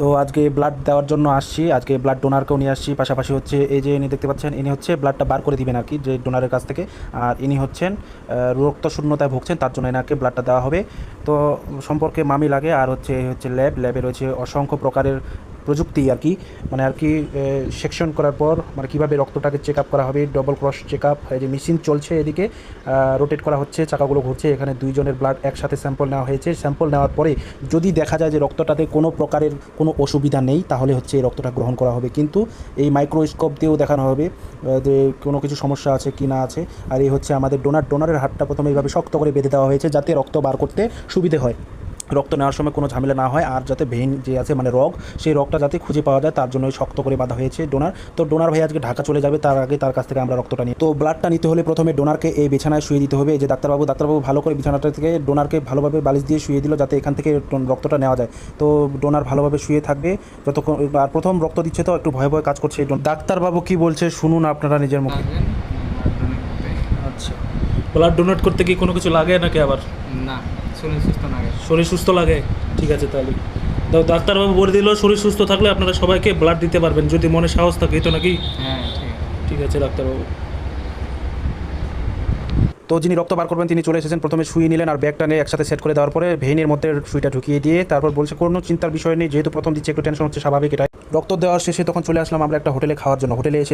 তো আজকে ব্লাড দেওয়ার জন্য আসছি, আজকে ব্লাড ডোনারকেও নিয়ে আসছি, পাশাপাশি হচ্ছে এই যে ইনি দেখতে পাচ্ছেন, ইনি হচ্ছে ব্লাডটা বার করে দিবেন আর কি, যে ডোনারের কাছ থেকে। আর ইনি হচ্ছেন রক্ত শূন্যতায় ভুগছেন, তার জন্য এনাকে ব্লাডটা দেওয়া হবে। তো সম্পর্কে মামি লাগে। আর হচ্ছে এই হচ্ছে ল্যাবে রয়েছে অসংখ্য প্রকারের প্রযুক্তি আর কি, মানে আর কি সেকশন করার পর মানে কীভাবে রক্তটাকে চেক আপ করা হবে, ডবল ক্রস চেক আপ, এই যে মেশিন চলছে এদিকে, রোটেট করা হচ্ছে, চাকাগুলো ঘুরছে। এখানে দুইজনের ব্লাড একসাথে স্যাম্পল নেওয়া হয়েছে। স্যাম্পল নেওয়ার পরে যদি দেখা যায় যে রক্তটাতে কোনো প্রকারের কোনো অসুবিধা নেই, তাহলে হচ্ছে এই রক্তটা গ্রহণ করা হবে। কিন্তু এই মাইক্রোস্কোপ দিয়েও দেখানো হবে যে কোনো কিছু সমস্যা আছে কি না আছে। আর এই হচ্ছে আমাদের ডোনারের হাতটা প্রথমে এইভাবে শক্ত করে বেঁধে দেওয়া হয়েছে, যাতে রক্ত বার করতে সুবিধে হয়, রক্ত নেওয়ার সময় কোনো ঝামেলা না হয়। আর যাতে ভেইন যে আছে মানে রগ, সেই রগটা যাতে খুঁজে পাওয়া যায়, তার জন্য শক্ত করে বাঁধা হয়েছে ডোনার। তো ডোনার ভাই আজকে ঢাকা চলে যাবে, তার আগে তার কাছ থেকে আমরা রক্তটা নিই। তো ব্লাডটা নিতে হলে প্রথমে ডোনারকে এই বিছানায় শুয়ে দিতে হবে। এই যে ডাক্তারবাবু ভালো করে বিছানাটা থেকে ডোনারকে ভালোভাবে বালিশ দিয়ে শুয়ে দিল, যাতে এখান থেকে রক্তটা নেওয়া যায়। তো ডোনার ভালোভাবে শুয়ে থাকবে যতক্ষণ। আর প্রথম রক্ত দিচ্ছে, তো একটু ভয় ভয় কাজ করছে। ডাক্তারবাবু কি বলছে শুনুন আপনারা নিজের মুখে। আচ্ছা, ব্লাড ডোনেট করতে কি কোনো কিছু লাগে নাকি আবার? না, শরীর সুস্থ লাগে। শরীর সুস্থ লাগে, ঠিক আছে। তাহলে ডাক্তারবাবু বলে দিল শরীর সুস্থ থাকলে আপনারা সবাইকে ব্লাড দিতে পারবেন, যদি মনে সাহস থাকে, তো নাকি? হ্যাঁ, ঠিক আছে ডাক্তারবাবু। তো যিনি রক্ত বার করবেন তিনি চলে এসেছেন। প্রথমে সুই নিলেন আর ব্যাগটা নিয়ে একসাথে সেট করে দেওয়ার পরে ভেইনের মধ্যে সুইটা ঢুকিয়ে দিয়ে তারপর বলছে কোনো চিন্তার বিষয় নেই, যেহেতু প্রথম দিচ্ছে একটু টেনশন হচ্ছে, স্বাভাবিক এটাই। রক্ত দেওয়ার শেষে তখন চলে আসলাম আমরা একটা হোটেলে খাওয়ার জন্য। হোটেলে এসে